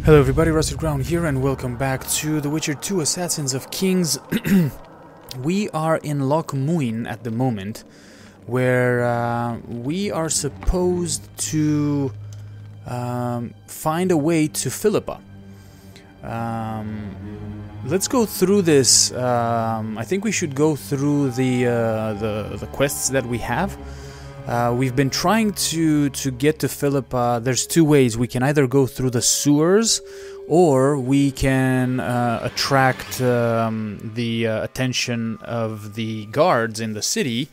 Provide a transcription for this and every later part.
Hello everybody, Rusted Ground here, and welcome back to The Witcher 2 Assassins of Kings. We are in Loc Muinne at the moment, where we are supposed to find a way to Philippa. Let's go through this. I think we should go through the quests that we have. We've been trying to get to Philippa. There's two ways. We can either go through the sewers, or we can attract the attention of the guards in the city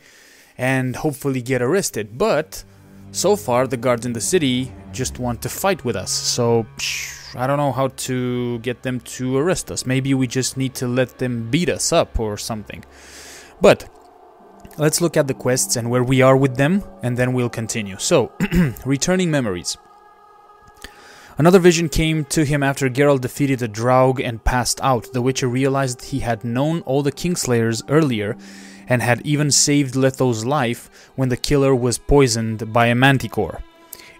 and hopefully get arrested. But so far, the guards in the city just want to fight with us. So I don't know how to get them to arrest us. Maybe we just need to let them beat us up or something. But let's look at the quests and where we are with them, and then we'll continue. So, returning memories. Another vision came to him after Geralt defeated a Draug and passed out. The Witcher realized he had known all the Kingslayers earlier, and had even saved Letho's life when the killer was poisoned by a manticore.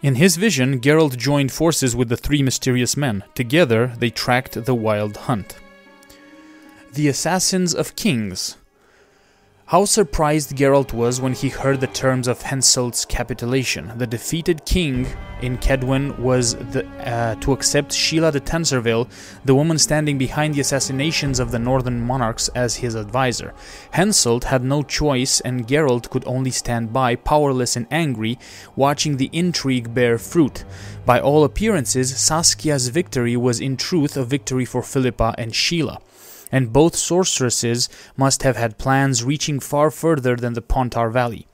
In his vision, Geralt joined forces with the three mysterious men. Together, they tracked the wild hunt. The Assassins of Kings. How surprised Geralt was when he heard the terms of Henselt's capitulation. The defeated king in Kedwen was to accept Sheila de Tanserville, the woman standing behind the assassinations of the northern monarchs, as his advisor. Henselt had no choice, and Geralt could only stand by, powerless and angry, watching the intrigue bear fruit. By all appearances, Saskia's victory was in truth a victory for Philippa and Sheila. And both sorceresses must have had plans reaching far further than the Pontar Valley.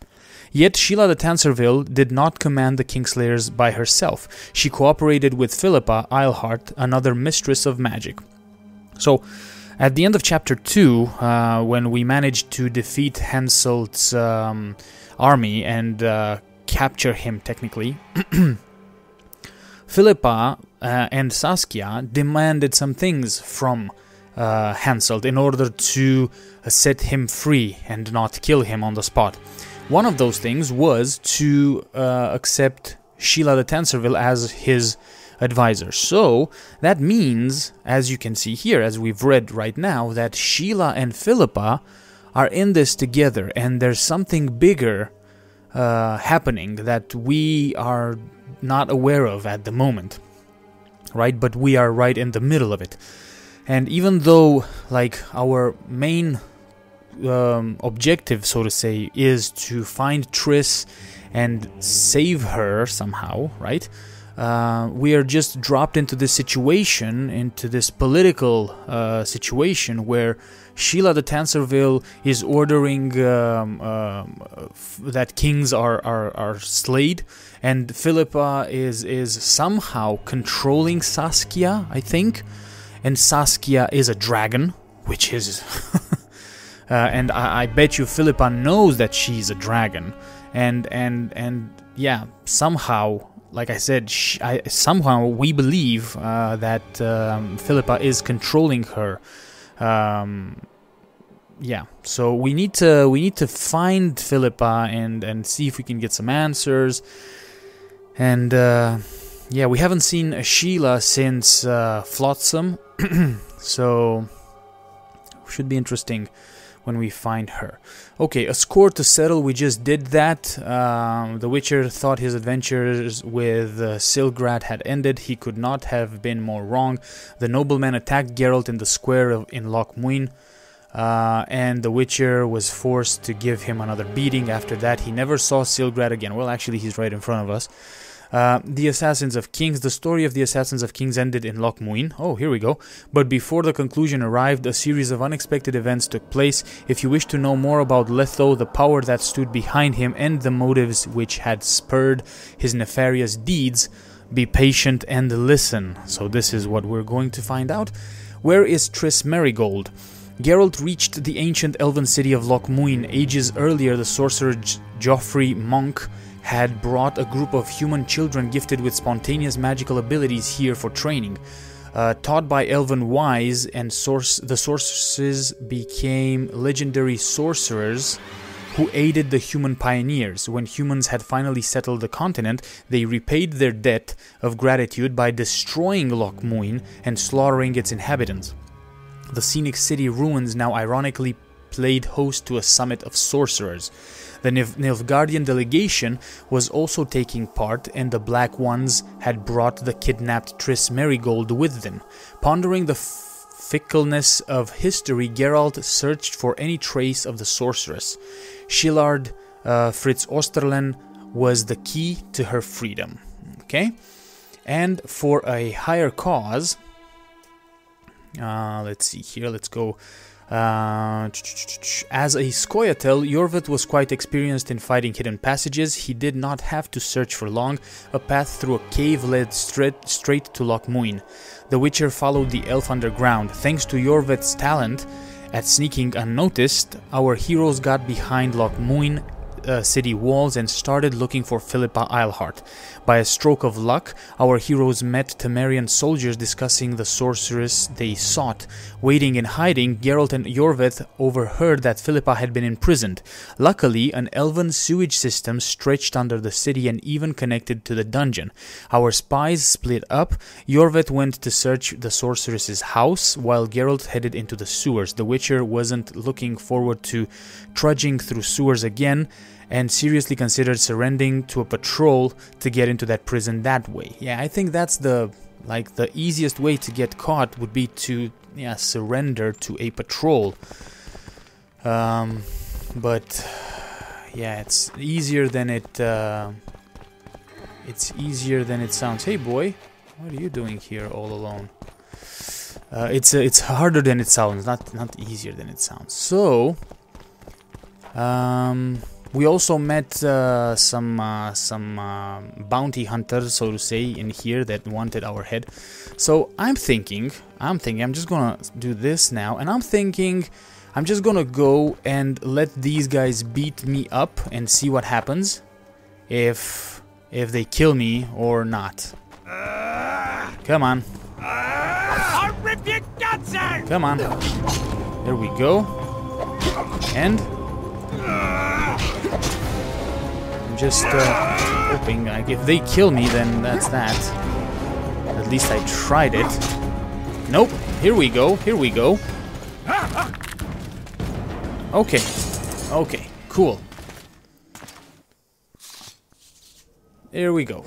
Yet Sheila de Tanserville did not command the Kingslayers by herself. She cooperated with Philippa Eilhart, another mistress of magic. So, at the end of chapter 2, when we managed to defeat Henselt's army and capture him technically, Philippa and Saskia demanded some things from Henselt in order to set him free and not kill him on the spot. One of those things was to accept Sheila de Tanserville as his advisor. So that means, as you can see here, as we've read right now, that Sheila and Philippa are in this together, and there's something bigger happening that we are not aware of at the moment, right? But we are right in the middle of it. And even though, like, our main objective, so to say, is to find Triss and save her somehow, right? We are just dropped into this situation, into this political situation where Sheila de Tanserville is ordering that kings are slayed, and Philippa is somehow controlling Saskia, I think. And Saskia is a dragon, which is... and I bet you Philippa knows that she's a dragon. And yeah, somehow, like I said, somehow we believe that Philippa is controlling her. Yeah, so we need to find Philippa and see if we can get some answers. And yeah, we haven't seen Sheila since Flotsam, so should be interesting when we find her. Okay, a score to settle. We just did that. The Witcher thought his adventures with Silgrad had ended. He could not have been more wrong. The nobleman attacked Geralt in the square in Loc Muinne, and the Witcher was forced to give him another beating. After that, he never saw Silgrad again. Well, actually, he's right in front of us. The Assassins of Kings. The story of the Assassins of Kings ended in Loc Muinne. Oh, here we go. But before the conclusion arrived, a series of unexpected events took place. If you wish to know more about Letho, the power that stood behind him, and the motives which had spurred his nefarious deeds, be patient and listen. So this is what we're going to find out. Where is Triss Merigold? Geralt reached the ancient elven city of Loc Muinne. Ages earlier, the sorcerer Geoffrey Monk had brought a group of human children gifted with spontaneous magical abilities here for training. Taught by elven wise, and the sorceresses became legendary sorcerers who aided the human pioneers. When humans had finally settled the continent, they repaid their debt of gratitude by destroying Loc Muinne and slaughtering its inhabitants. The scenic city ruins now ironically played host to a summit of sorcerers. The Nilfgaardian delegation was also taking part, and the Black Ones had brought the kidnapped Triss Merigold with them. Pondering the fickleness of history, Geralt searched for any trace of the sorceress. Schillard Fritz Osterlen was the key to her freedom. Okay? And for a higher cause, let's see here, let's go. As a Scoia'tael, Iorveth was quite experienced in fighting hidden passages. He did not have to search for long. A path through a cave led straight to Loc Muinne. The Witcher followed the elf underground. Thanks to Iorveth's talent at sneaking unnoticed, our heroes got behind Loc Muinne city walls and started looking for Philippa Eilhart. By a stroke of luck, our heroes met Temerian soldiers discussing the sorceress they sought. Waiting in hiding, Geralt and Iorveth overheard that Philippa had been imprisoned. Luckily, an elven sewage system stretched under the city and even connected to the dungeon. Our spies split up. Iorveth went to search the sorceress's house, while Geralt headed into the sewers. The Witcher wasn't looking forward to trudging through sewers again, and seriously considered surrendering to a patrol to get into that prison that way. Yeah, I think that's the easiest way to get caught would be to surrender to a patrol. But yeah, it's easier than it sounds. Hey boy, what are you doing here all alone? It's harder than it sounds, not easier than it sounds. So we also met some bounty hunters, so to say, in here that wanted our head. So I'm thinking, I'm just gonna do this now, and I'm thinking I'm just gonna go and let these guys beat me up and see what happens if they kill me or not. Come on. I'll rip your guts out! Come on. There we go. And I'm just hoping, like, if they kill me, then that's that. At least I tried it. Nope. Here we go. Here we go. Okay. Okay. Cool. There we go.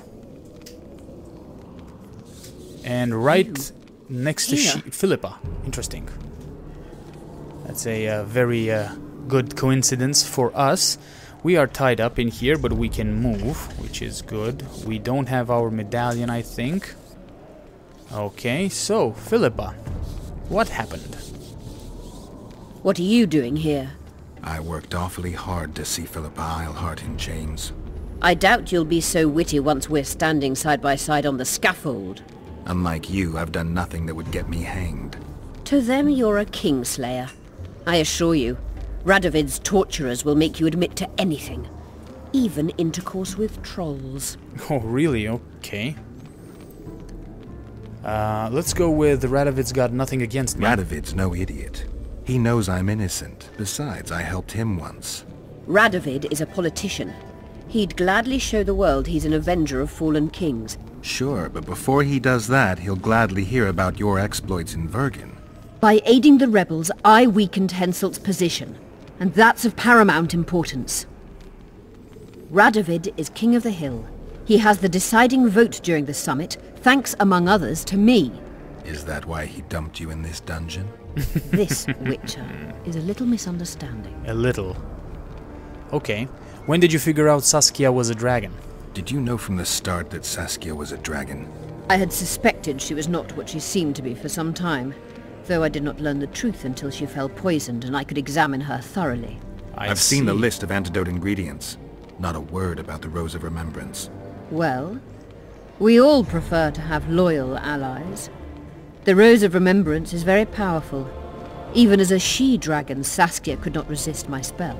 And right next to Philippa. Interesting. That's a very good coincidence for us. We are tied up in here, but we can move, which is good. We don't have our medallion, I think. Okay, so, Philippa, what happened? What are you doing here? I worked awfully hard to see Philippa Eilhart in chains. I doubt you'll be so witty once we're standing side by side on the scaffold. Unlike you, I've done nothing that would get me hanged. To them, you're a kingslayer. I assure you, Radovid's torturers will make you admit to anything. Even intercourse with trolls. Oh, really? Okay. Let's go with Radovid's got nothing against me. Radovid's no idiot. He knows I'm innocent. Besides, I helped him once. Radovid is a politician. He'd gladly show the world he's an avenger of fallen kings. Sure, but before he does that, he'll gladly hear about your exploits in Vergen. By aiding the rebels, I weakened Henselt's position, and that's of paramount importance. Radovid is king of the hill. He has the deciding vote during the summit, thanks, among others, to me. Is that why he dumped you in this dungeon? This, Witcher, is a little misunderstanding. A little. Okay. When did you figure out Saskia was a dragon? Did you know from the start that Saskia was a dragon? I had suspected she was not what she seemed to be for some time, though I did not learn the truth until she fell poisoned and I could examine her thoroughly. I've seen the list of antidote ingredients. Not a word about the Rose of Remembrance. Well, we all prefer to have loyal allies. The Rose of Remembrance is very powerful. Even as a she-dragon, Saskia could not resist my spell.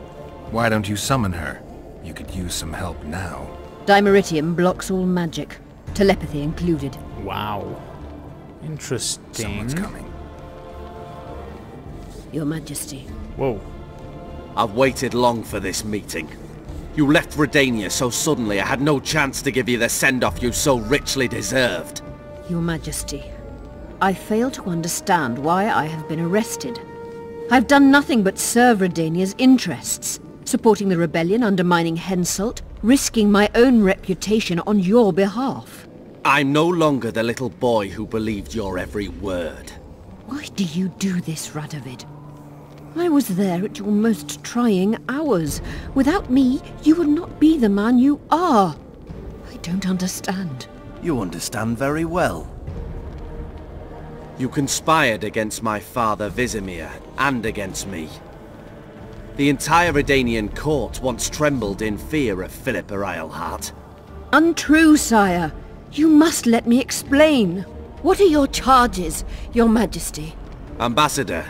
Why don't you summon her? You could use some help now. Dimeritium blocks all magic, telepathy included. Wow. Interesting. Someone's coming. Your Majesty. Whoa. I've waited long for this meeting. You left Redania so suddenly I had no chance to give you the send-off you so richly deserved. Your Majesty, I fail to understand why I have been arrested. I've done nothing but serve Redania's interests, supporting the rebellion, undermining Henselt, risking my own reputation on your behalf. I'm no longer the little boy who believed your every word. Why do you do this, Radovid? I was there at your most trying hours. Without me, you would not be the man you are. I don't understand. You understand very well. You conspired against my father Vizimir, and against me. The entire Redanian court once trembled in fear of Philippa Eilhart. Untrue, sire. You must let me explain. What are your charges, your Majesty? Ambassador.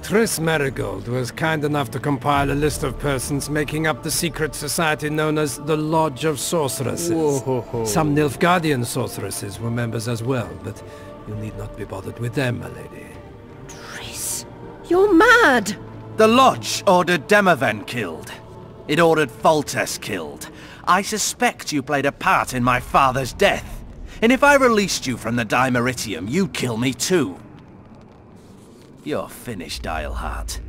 Triss Merigold was kind enough to compile a list of persons making up the secret society known as the Lodge of Sorceresses. Whoa. Some Nilfgaardian sorceresses were members as well, but you need not be bothered with them, my lady. Triss, you're mad! The Lodge ordered Demoven killed. It ordered Foltest killed. I suspect you played a part in my father's death. And if I released you from the Dimeritium, you'd kill me too. You're finished, Eilhart.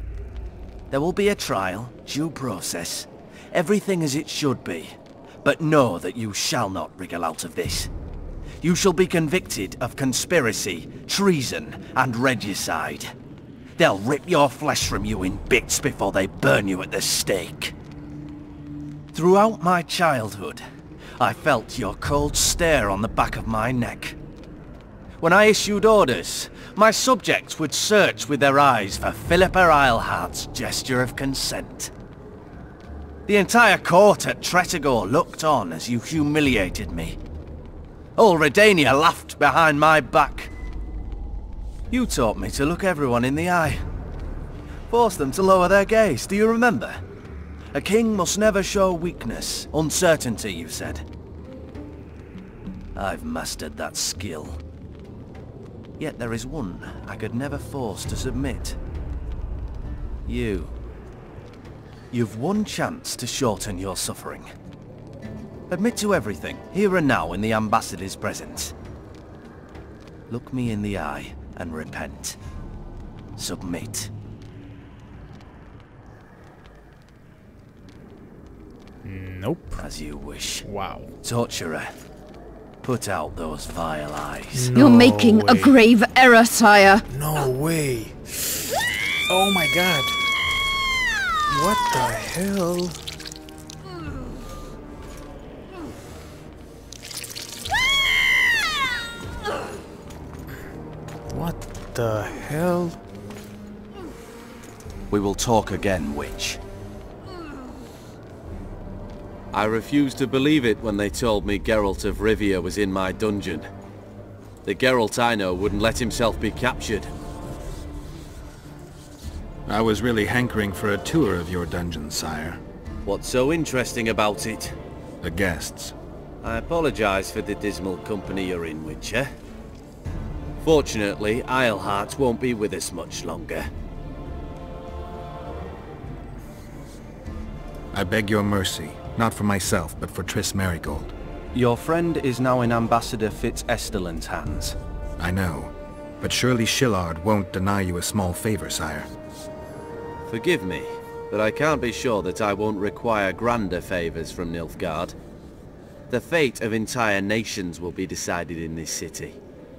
There will be a trial, due process, everything as it should be. But know that you shall not wriggle out of this. You shall be convicted of conspiracy, treason, and regicide. They'll rip your flesh from you in bits before they burn you at the stake. Throughout my childhood, I felt your cold stare on the back of my neck. When I issued orders, my subjects would search with their eyes for Philippa Eilhart's gesture of consent. The entire court at Tretogor looked on as you humiliated me. All Redania laughed behind my back. You taught me to look everyone in the eye. Forced them to lower their gaze, do you remember? A king must never show weakness, uncertainty, you said. I've mastered that skill. Yet there is one I could never force to submit. You. You've one chance to shorten your suffering. Admit to everything, here and now in the Ambassador's presence. Look me in the eye and repent. Submit. Nope. As you wish. Wow. Torturer, put out those vile eyes. You're making a grave error, sire. No way. Oh my god. What the hell? What the hell? We will talk again, witch. I refused to believe it when they told me Geralt of Rivia was in my dungeon. The Geralt I know wouldn't let himself be captured. I was really hankering for a tour of your dungeon, sire. What's so interesting about it? The guests. I apologize for the dismal company you're in, Witcher. Fortunately, Eilhart won't be with us much longer. I beg your mercy, not for myself, but for Triss Merigold. Your friend is now in Ambassador Fitz-Estelin's hands. I know, but surely Shillard won't deny you a small favor, sire. Forgive me, but I can't be sure that I won't require grander favors from Nilfgaard. The fate of entire nations will be decided in this city.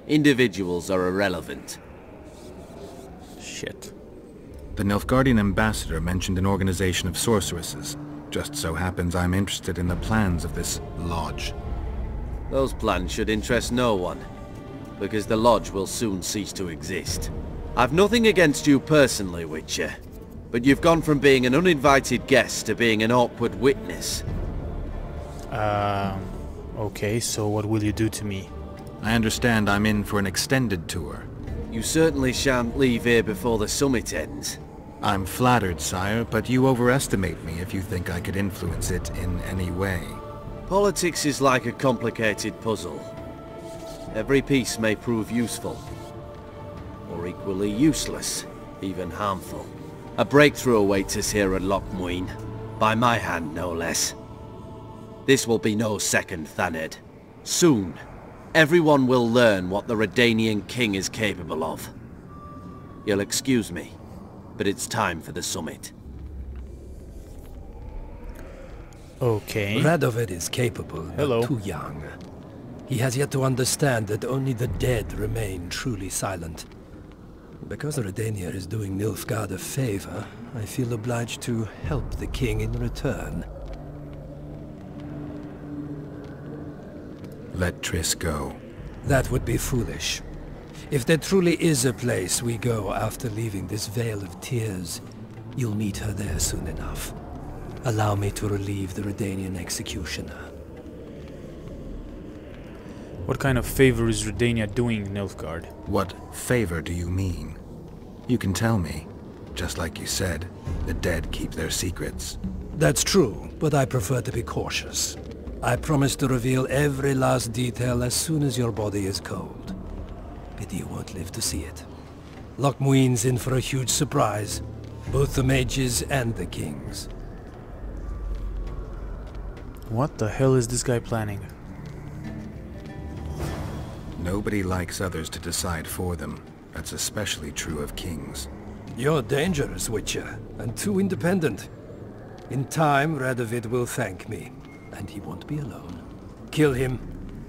Individuals are irrelevant. Shit. The Nilfgaardian ambassador mentioned an organization of sorceresses. Just so happens I'm interested in the plans of this lodge. Those plans should interest no one, because the lodge will soon cease to exist. I've nothing against you personally, Witcher, but you've gone from being an uninvited guest to being an awkward witness. Okay, so what will you do to me? I understand I'm in for an extended tour. You certainly shan't leave here before the summit ends. I'm flattered, sire, but you overestimate me if you think I could influence it in any way. Politics is like a complicated puzzle. Every piece may prove useful, or equally useless, even harmful. A breakthrough awaits us here at Loc Muinne. By my hand, no less. This will be no second Thaned. Soon, everyone will learn what the Redanian king is capable of. You'll excuse me, but it's time for the summit. Okay. Radovid is capable, Hello. but too young. He has yet to understand that only the dead remain truly silent. Because Redania is doing Nilfgaard a favor, I feel obliged to help the king in return. Let Triss go. That would be foolish. If there truly is a place we go after leaving this Vale of Tears, you'll meet her there soon enough. Allow me to relieve the Redanian executioner. What kind of favor is Redania doing, Nilfgaard? What favor do you mean? You can tell me. Just like you said, the dead keep their secrets. That's true, but I prefer to be cautious. I promise to reveal every last detail as soon as your body is cold. Pity you won't live to see it. Loc Muinne's in for a huge surprise. Both the mages and the kings. What the hell is this guy planning? Nobody likes others to decide for them. That's especially true of kings. You're dangerous, Witcher, and too independent. In time, Radovid will thank me, and he won't be alone. Kill him,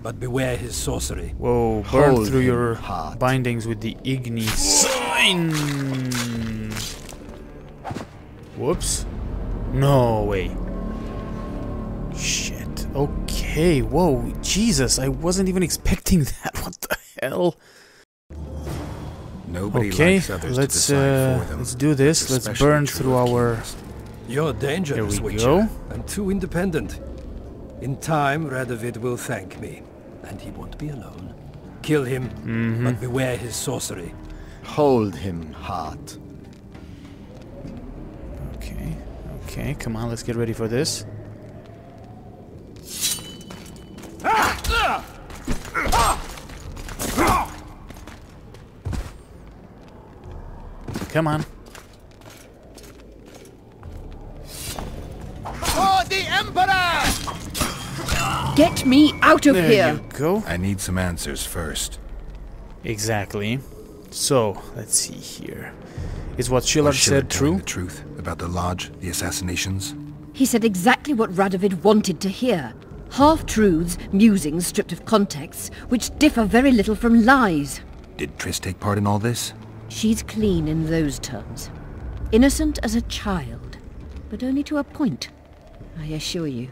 but beware his sorcery. Whoa, burn Hold through him your hard. bindings with the Igni sign! Whoops. No way. Shit. Okay, whoa, Jesus, I wasn't even expecting that. What the hell? Nobody Okay, likes others to let's decide for them. let's do this. Let's Especially burn true through of our... kings. You're dangerous, There we Witcher, go. and too independent. In time, Radovid will thank me, and he won't be alone. Kill him, but beware his sorcery. Hold him hard. Okay, okay, come on, let's get ready for this. Come on. For the Emperor! Get me out of There here! you go. I need some answers first. Exactly. So, let's see here. Is what Was Shillard Shillard said telling true? the truth about the Lodge, the assassinations? He said exactly what Radovid wanted to hear. Half-truths, musings stripped of context, which differ very little from lies. Did Triss take part in all this? She's clean in those terms. Innocent as a child, but only to a point. I assure you,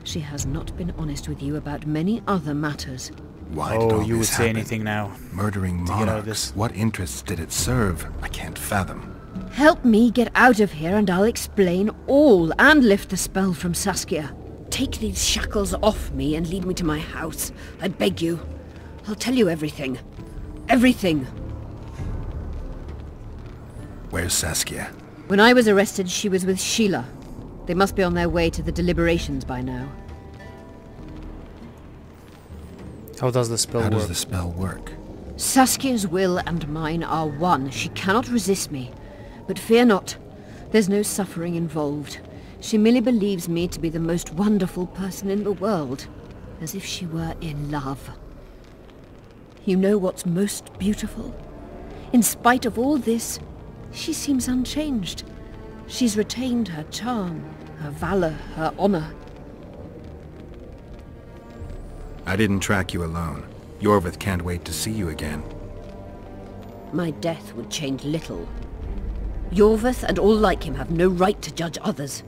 she has not been honest with you about many other matters. Why did Oh, all you would this say happen? anything now. Murdering get out of monarchs. this. What interests did it serve? I can't fathom. Help me get out of here and I'll explain all and lift the spell from Saskia. Take these shackles off me and lead me to my house. I beg you. I'll tell you everything. Everything. Where's Saskia? When I was arrested, she was with Sheila. They must be on their way to the deliberations by now. How does the spell How work? does the spell work? Saskia's will and mine are one. She cannot resist me. But fear not. There's no suffering involved. She merely believes me to be the most wonderful person in the world. As if she were in love. You know what's most beautiful? In spite of all this, she seems unchanged. She's retained her charm, her valor, her honor. I didn't track you alone. Yorvith can't wait to see you again. My death would change little. Yorvith and all like him have no right to judge others.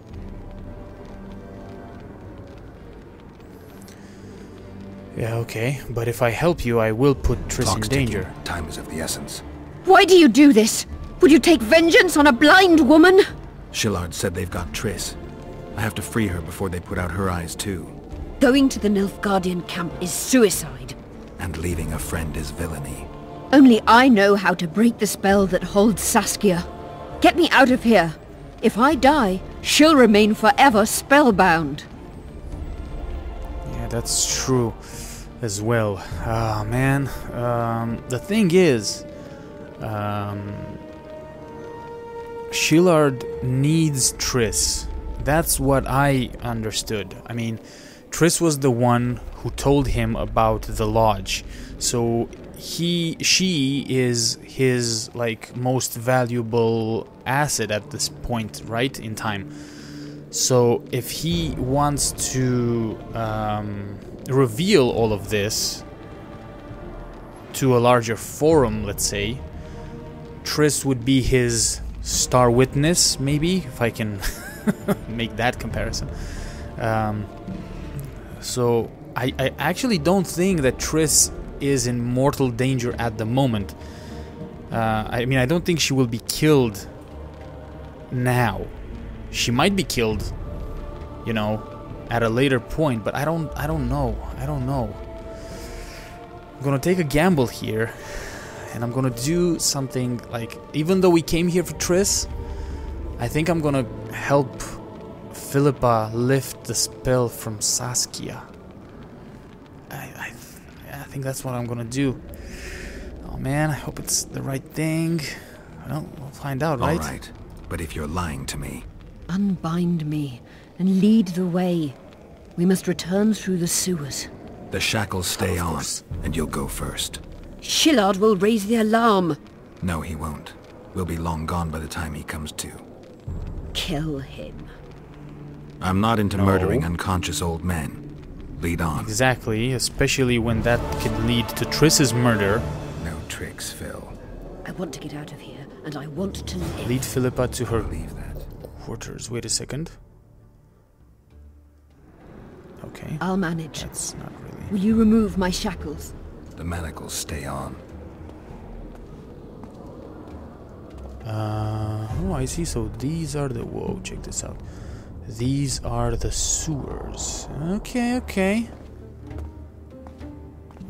Yeah, okay. But if I help you, I will put Triss in Clock's ticking. danger. Time is of the essence. Why do you do this? Would you take vengeance on a blind woman? Shillard said they've got Triss. I have to free her before they put out her eyes too. Going to the Nilfgaardian camp is suicide. And leaving a friend is villainy. Only I know how to break the spell that holds Saskia. Get me out of here. If I die, she'll remain forever spellbound. Yeah, that's true as well. Ah, man. The thing is, Shillard needs Triss. That's what I understood. I mean, Triss was the one who told him about the lodge. So she is his like most valuable asset at this point, right, in time. So if he wants to reveal all of this to a larger forum, let's say, Triss would be his star witness, maybe, if I can make that comparison. So I actually don't think that Triss is in mortal danger at the moment. I mean, I don't think she will be killed now. She might be killed, you know, at a later point, but I don't know. I'm gonna take a gamble here, and I'm gonna do something like, even though we came here for Triss, I think I'm gonna help Philippa lift the spell from Saskia. I think that's what I'm gonna do. Oh man, I hope it's the right thing. Well, we'll find out, right? All right, but if you're lying to me... Unbind me and lead the way. We must return through the sewers. The shackles stay on, and you'll go first. Shillard will raise the alarm. No, he won't. We'll be long gone by the time he comes to. Kill him. I'm not into murdering unconscious old men. Lead on. Exactly, especially when that could lead to Triss's murder. No tricks, Phil. I want to get out of here, and I want to live. Lead Philippa to her Believe that. quarters. Wait a second. Okay. I'll manage. That's not really... Will you remove my shackles? The manacles stay on. Oh, I see. So these are the... Whoa, check this out. These are the sewers. Okay.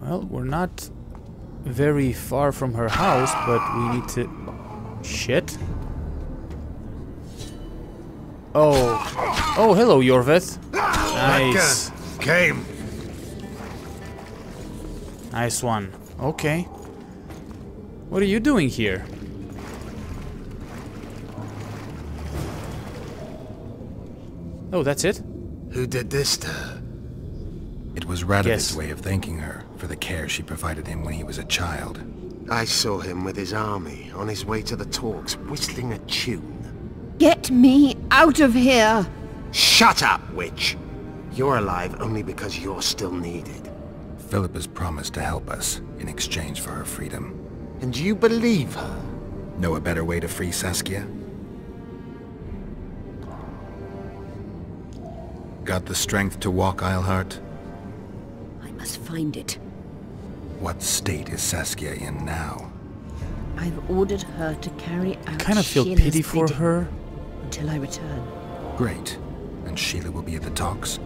Well, we're not very far from her house, but we need to... Shit. Oh, hello, Yorveth. Nice. Came. Nice one. Okay. What are you doing here? Oh, that's it? Who did this to her? It was Radovid's Yes. way of thanking her for the care she provided him when he was a child. I saw him with his army on his way to the talks, whistling a tune. Get me out of here! Shut up, witch! You're alive only because you're still needed. Philippa's promised to help us in exchange for her freedom. And you believe her? Know a better way to free Saskia? Got the strength to walk, Eilhart? I must find it. What state is Saskia in now? I've ordered her to carry out I kind of feel Sheila's pity for bidding her. until I return. Great. And Sheila will be at the talks.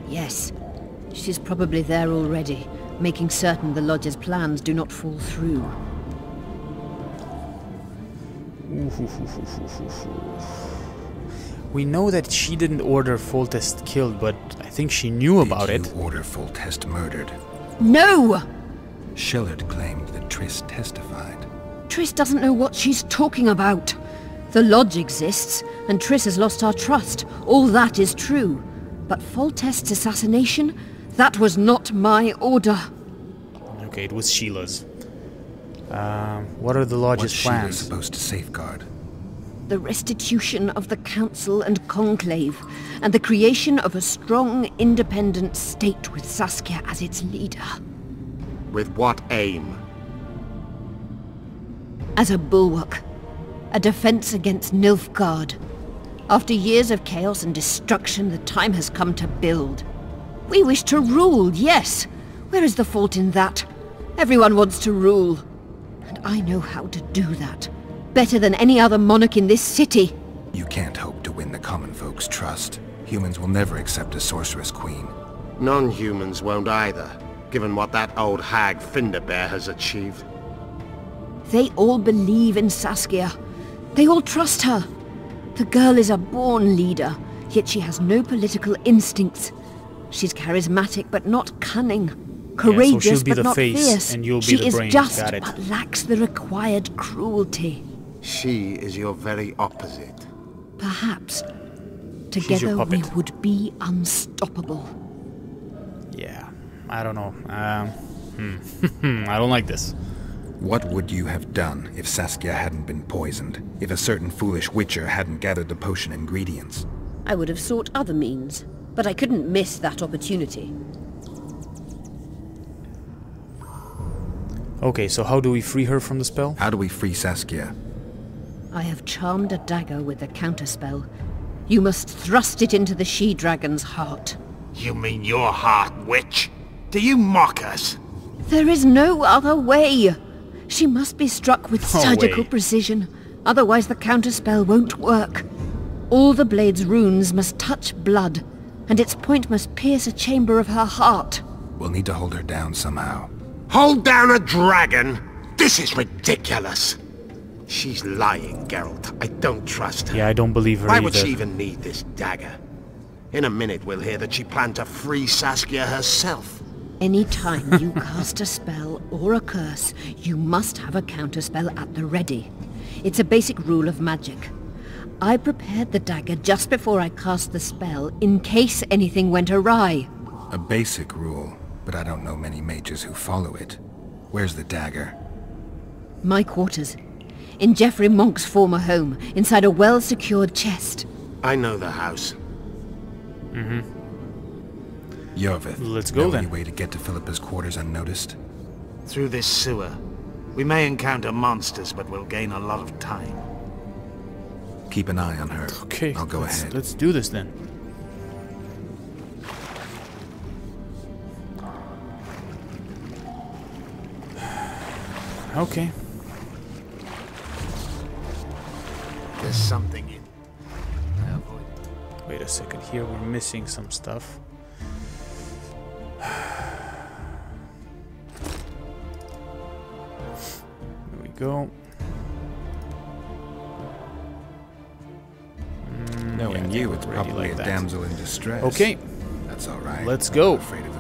Yes, she's probably there already, making certain the Lodge's plans do not fall through. We know that she didn't order Foltest killed, but I think she knew about Did it. you order Foltest murdered? No! Shillard claimed that Triss testified. Triss doesn't know what she's talking about. The Lodge exists, and Triss has lost our trust. All that is true. But Foltest's assassination? That was not my order. Okay, it was Sheila's. What are the Lodge's What's Sheila plans? supposed to safeguard? The restitution of the Council and Conclave, and the creation of a strong, independent state with Saskia as its leader. With what aim? As a bulwark. A defense against Nilfgaard. After years of chaos and destruction, the time has come to build. We wish to rule, yes. Where is the fault in that? Everyone wants to rule. And I know how to do that. Better than any other monarch in this city. You can't hope to win the common folk's trust. Humans will never accept a sorceress queen. Non-humans won't either, given what that old hag Finderbear has achieved. They all believe in Saskia. They all trust her. The girl is a born leader, yet she has no political instincts. She's charismatic but not cunning. Courageous she'll be but the not face, fierce. and you'll be she the is brains. just Got it. but lacks the required cruelty. She is your very opposite. Perhaps. She's your Together we puppet. would be unstoppable. Yeah, I don't know. I don't like this. What would you have done if Saskia hadn't been poisoned? If a certain foolish witcher hadn't gathered the potion ingredients? I would have sought other means, but I couldn't miss that opportunity. Okay, so how do we free her from the spell? How do we free Saskia? I have charmed a dagger with a counterspell. You must thrust it into the she-dragon's heart. You mean your heart, witch? Do you mock us? There is no other way! She must be struck with No surgical way. precision, otherwise the counterspell won't work. All the blade's runes must touch blood, and its point must pierce a chamber of her heart. We'll need to hold her down somehow. Hold down a dragon? This is ridiculous. She's lying, Geralt. I don't trust her. Yeah, I don't believe her Why either. would she even need this dagger? In a minute we'll hear that she planned to free Saskia herself. Any time you cast a spell or a curse, you must have a counterspell at the ready. It's a basic rule of magic. I prepared the dagger just before I cast the spell, in case anything went awry. A basic rule, but I don't know many mages who follow it. Where's the dagger? My quarters. In Geoffrey Monk's former home, inside a well-secured chest. I know the house. Yorvith, Let's go know then. any way to get to Philippa's quarters unnoticed? Through this sewer. We may encounter monsters, but we'll gain a lot of time. Keep an eye on her. Okay, I'll go ahead. let's do this then. Okay. There's something in. Wait a second. Here we're missing some stuff. There we go. Knowing yeah, you, it's already probably like a that. damsel in distress. Okay, That's all right. Let's I'm go. not afraid of